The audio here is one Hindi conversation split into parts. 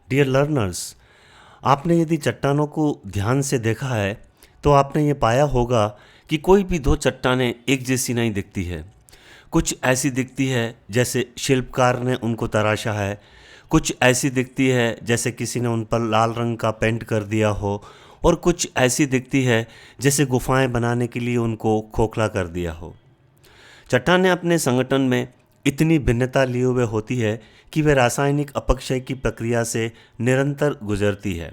डियर लर्नर्स, आपने यदि चट्टानों को ध्यान से देखा है तो आपने ये पाया होगा कि कोई भी दो चट्टानें एक जैसी नहीं दिखती है। कुछ ऐसी दिखती है जैसे शिल्पकार ने उनको तराशा है, कुछ ऐसी दिखती है जैसे किसी ने उन पर लाल रंग का पेंट कर दिया हो, और कुछ ऐसी दिखती है जैसे गुफाएं बनाने के लिए उनको खोखला कर दिया हो। चट्टानें अपने संगठन में इतनी भिन्नता लिए हुए होती है कि वे रासायनिक अपक्षय की प्रक्रिया से निरंतर गुजरती है।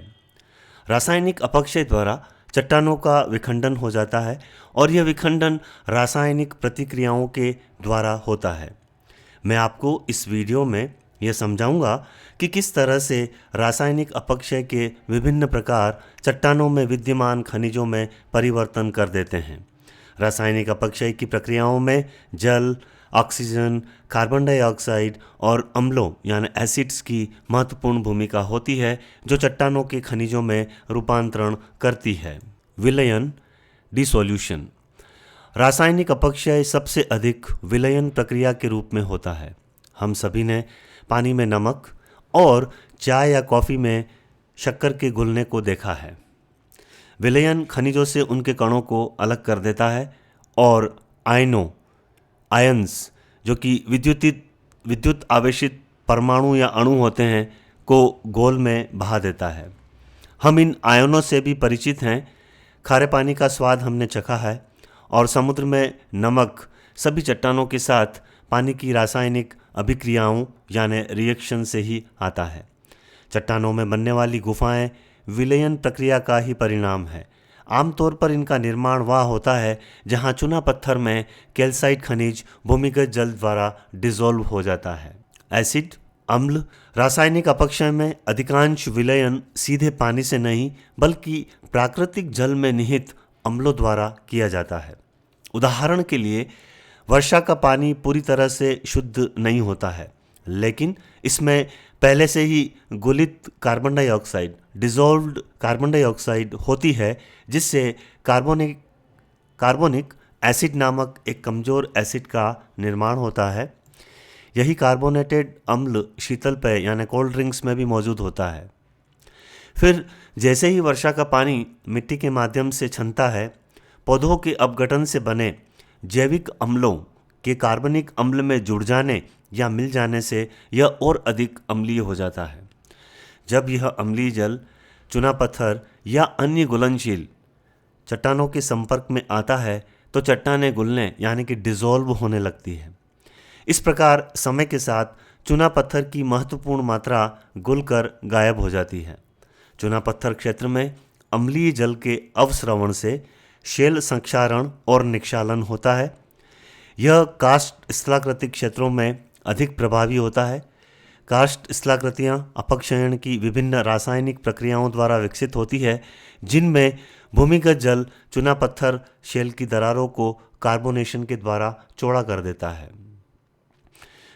रासायनिक अपक्षय द्वारा चट्टानों का विखंडन हो जाता है और यह विखंडन रासायनिक प्रतिक्रियाओं के द्वारा होता है। मैं आपको इस वीडियो में यह समझाऊंगा कि किस तरह से रासायनिक अपक्षय के विभिन्न प्रकार चट्टानों में विद्यमान खनिजों में परिवर्तन कर देते हैं। रासायनिक अपक्षय की प्रक्रियाओं में जल, ऑक्सीजन, कार्बन डाइऑक्साइड और अम्लों यानी एसिड्स की महत्वपूर्ण भूमिका होती है जो चट्टानों के खनिजों में रूपांतरण करती है। विलयन, डिसोल्यूशन। रासायनिक अपक्षय सबसे अधिक विलयन प्रक्रिया के रूप में होता है। हम सभी ने पानी में नमक और चाय या कॉफ़ी में शक्कर के घुलने को देखा है। विलयन खनिजों से उनके कणों को अलग कर देता है और आयंस जो कि विद्युत आवेशित परमाणु या अणु होते हैं को घोल में बहा देता है। हम इन आयनों से भी परिचित हैं। खारे पानी का स्वाद हमने चखा है और समुद्र में नमक सभी चट्टानों के साथ पानी की रासायनिक अभिक्रियाओं यानी रिएक्शन से ही आता है। चट्टानों में बनने वाली गुफाएं विलयन प्रक्रिया का ही परिणाम है। आमतौर पर इनका निर्माण वहाँ होता है जहाँ चूना पत्थर में कैल्साइट खनिज भूमिगत जल द्वारा डिसॉल्व हो जाता है। एसिड, अम्ल। रासायनिक अपक्षय में अधिकांश विलयन सीधे पानी से नहीं बल्कि प्राकृतिक जल में निहित अम्लों द्वारा किया जाता है। उदाहरण के लिए वर्षा का पानी पूरी तरह से शुद्ध नहीं होता है, लेकिन इसमें पहले से ही गुलित carbon dioxide, dissolved carbon dioxide होती है, जिससे कार्बोनिक एसिड नामक एक कमज़ोर एसिड का निर्माण होता है। यही कार्बोनेटेड अम्ल शीतल पेय यानी कोल्ड ड्रिंक्स में भी मौजूद होता है। फिर जैसे ही वर्षा का पानी मिट्टी के माध्यम से छनता है, पौधों के अपघटन से बने जैविक अम्लों के कार्बनिक अम्ल में जुड़ जाने या मिल जाने से यह और अधिक अम्लीय हो जाता है। जब यह अम्लीय जल चूना पत्थर या अन्य घुलनशील चट्टानों के संपर्क में आता है तो चट्टानें घुलने यानी कि डिसॉल्व होने लगती है। इस प्रकार समय के साथ चूना पत्थर की महत्वपूर्ण मात्रा घुलकर गायब हो जाती है। चूना पत्थर क्षेत्र में अम्लीय जल के अवस्रवण से शेल संक्षारण और निक्षालन होता है। यह कास्ट स्थलाकृति क्षेत्रों में अधिक प्रभावी होता है। कास्ट स्थलाकृतियाँ अपक्षयन की विभिन्न रासायनिक प्रक्रियाओं द्वारा विकसित होती है, जिनमें भूमिगत जल चूना पत्थर शेल की दरारों को कार्बोनेशन के द्वारा चौड़ा कर देता है।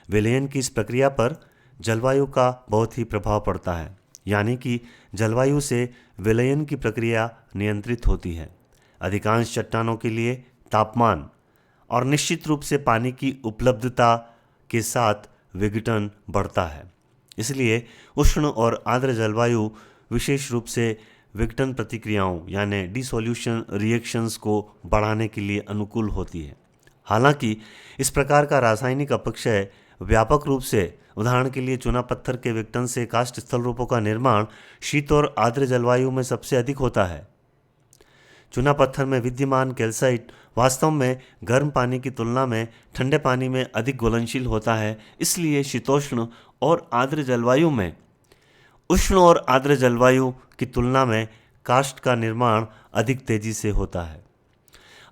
विलयन की इस प्रक्रिया पर जलवायु का बहुत ही प्रभाव पड़ता है, यानी कि जलवायु से विलयन की प्रक्रिया नियंत्रित होती है। अधिकांश चट्टानों के लिए तापमान और निश्चित रूप से पानी की उपलब्धता के साथ विघटन बढ़ता है। इसलिए उष्ण और आर्द्र जलवायु विशेष रूप से विघटन प्रतिक्रियाओं यानी डिसोल्यूशन रिएक्शंस को बढ़ाने के लिए अनुकूल होती है। हालांकि इस प्रकार का रासायनिक अपक्षय व्यापक रूप से, उदाहरण के लिए चूना पत्थर के विघटन से काष्ठ स्थल रूपों का निर्माण शीत और आर्द्र जलवायु में सबसे अधिक होता है। चूना पत्थर में विद्यमान कैल्साइट वास्तव में गर्म पानी की तुलना में ठंडे पानी में अधिक घुलनशील होता है। इसलिए शीतोष्ण और आर्द्र जलवायु में उष्ण और आर्द्र जलवायु की तुलना में काष्ठ का निर्माण अधिक तेजी से होता है।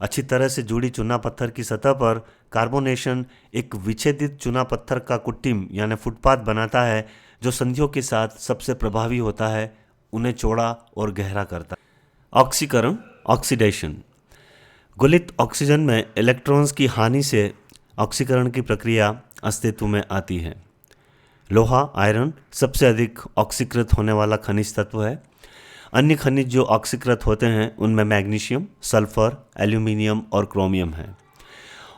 अच्छी तरह से जुड़ी चूना पत्थर की सतह पर कार्बोनेशन एक विच्छेदित चूना पत्थर का कुट्टिम यानी फुटपाथ बनाता है, जो संधियों के साथ सबसे प्रभावी होता है, उन्हें चौड़ा और गहरा करता है। ऑक्सीकरण, ऑक्सीडेशन। गुलित ऑक्सीजन में इलेक्ट्रॉन्स की हानि से ऑक्सीकरण की प्रक्रिया अस्तित्व में आती है। लोहा, आयरन सबसे अधिक ऑक्सीकृत होने वाला खनिज तत्व है। अन्य खनिज जो ऑक्सीकृत होते हैं उनमें मैग्नीशियम, सल्फर, एल्यूमिनियम और क्रोमियम है।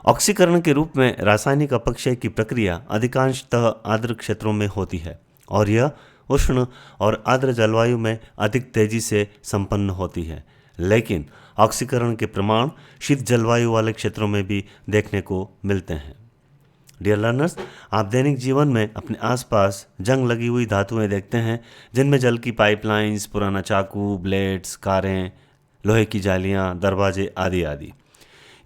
ऑक्सीकरण के रूप में रासायनिक अपक्षय की प्रक्रिया अधिकांशतः आर्द्र क्षेत्रों में होती है और यह उष्ण और आर्द्र जलवायु में अधिक तेजी से संपन्न होती है, लेकिन ऑक्सीकरण के प्रमाण शीत जलवायु वाले क्षेत्रों में भी देखने को मिलते हैं। डियर लर्नर्स, आप दैनिक जीवन में अपने आसपास जंग लगी हुई धातुएं देखते हैं, जिनमें जल की पाइपलाइंस, पुराना चाकू, ब्लेड्स, कारें, लोहे की जालियां, दरवाजे आदि आदि।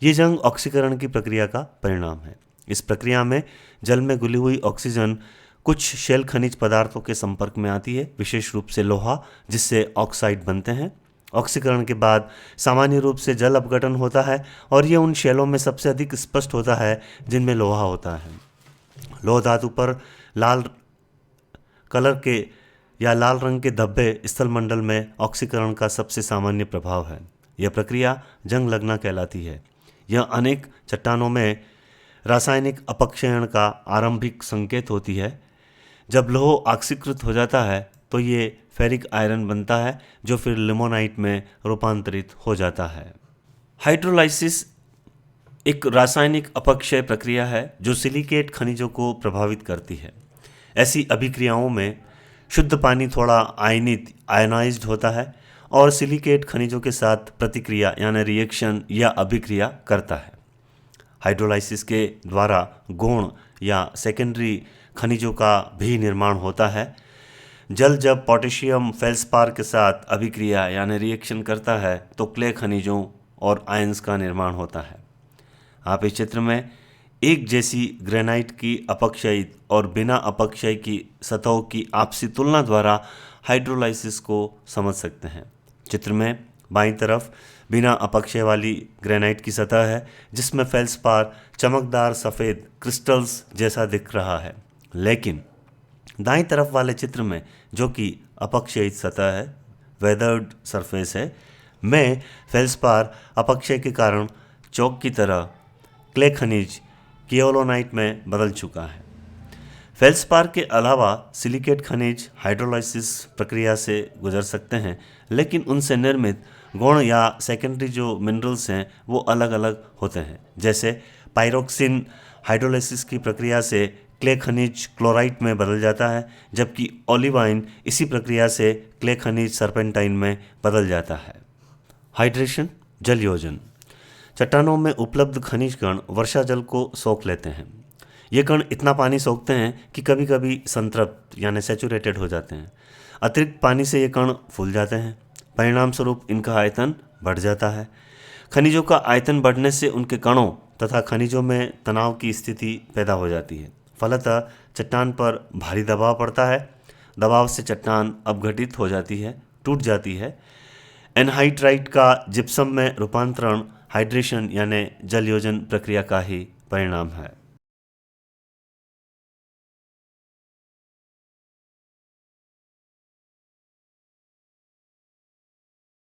ये जंग ऑक्सीकरण की प्रक्रिया का परिणाम है। इस प्रक्रिया में जल में घुली हुई ऑक्सीजन कुछ शेल खनिज पदार्थों के संपर्क में आती है, विशेष रूप से लोहा, जिससे ऑक्साइड बनते हैं। ऑक्सीकरण के बाद सामान्य रूप से जल अपघटन होता है और ये उन शेलों में सबसे अधिक स्पष्ट होता है जिनमें लोहा होता है। लोह धातु पर लाल कलर के या लाल रंग के धब्बे स्थलमंडल में ऑक्सीकरण का सबसे सामान्य प्रभाव है। यह प्रक्रिया जंग लगना कहलाती है। यह अनेक चट्टानों में रासायनिक अपक्षयण का आरंभिक संकेत होती है। जब लोह ऑक्सीकृत हो जाता है तो ये फेरिक आयरन बनता है, जो फिर लिमोनाइट में रूपांतरित हो जाता है। हाइड्रोलाइसिस एक रासायनिक अपक्षय प्रक्रिया है जो सिलिकेट खनिजों को प्रभावित करती है। ऐसी अभिक्रियाओं में शुद्ध पानी थोड़ा आयनाइज्ड होता है और सिलिकेट खनिजों के साथ प्रतिक्रिया यानी रिएक्शन या अभिक्रिया करता है। हाइड्रोलाइसिस के द्वारा गौण या सेकेंडरी खनिजों का भी निर्माण होता है। जल जब पोटेशियम फेल्सपार के साथ अभिक्रिया यानी रिएक्शन करता है तो क्ले खनिजों और आयंस का निर्माण होता है। आप इस चित्र में एक जैसी ग्रेनाइट की अपक्षयित और बिना अपक्षय की सतहों की आपसी तुलना द्वारा हाइड्रोलाइसिस को समझ सकते हैं। चित्र में बाईं तरफ बिना अपक्षय वाली ग्रेनाइट की सतह है, जिसमें फेल्सपार चमकदार सफ़ेद क्रिस्टल्स जैसा दिख रहा है, लेकिन दाईं तरफ वाले चित्र में जो कि अपक्षयित सतह है, वेदर्ड सरफेस है, में फेल्सपार अपक्षय के कारण चौक की तरह क्ले खनिज कियोलोनाइट में बदल चुका है। फेल्सपार के अलावा सिलिकेट खनिज हाइड्रोलाइसिस प्रक्रिया से गुजर सकते हैं, लेकिन उनसे निर्मित गौण या सेकेंडरी जो मिनरल्स हैं वो अलग अलग होते हैं। जैसे पायरोक्सिन हाइड्रोलाइसिस की प्रक्रिया से क्ले खनिज क्लोराइट में बदल जाता है, जबकि ओलिवाइन इसी प्रक्रिया से क्ले खनिज सर्पेंटाइन में बदल जाता है। हाइड्रेशन, जल योजन। चट्टानों में उपलब्ध खनिज कण वर्षा जल को सोख लेते हैं। ये कण इतना पानी सोखते हैं कि कभी कभी संतृप्त यानी सैचुरेटेड हो जाते हैं। अतिरिक्त पानी से ये कण फूल जाते हैं। परिणाम स्वरूप इनका आयतन बढ़ जाता है। खनिजों का आयतन बढ़ने से उनके कणों तथा खनिजों में तनाव की स्थिति पैदा हो जाती है। फलतः चट्टान पर भारी दबाव पड़ता है। दबाव से चट्टान अपघटित हो जाती है, टूट जाती है। एनहाइड्राइट का जिप्सम में रूपांतरण हाइड्रेशन यानी जल योजन प्रक्रिया का ही परिणाम है।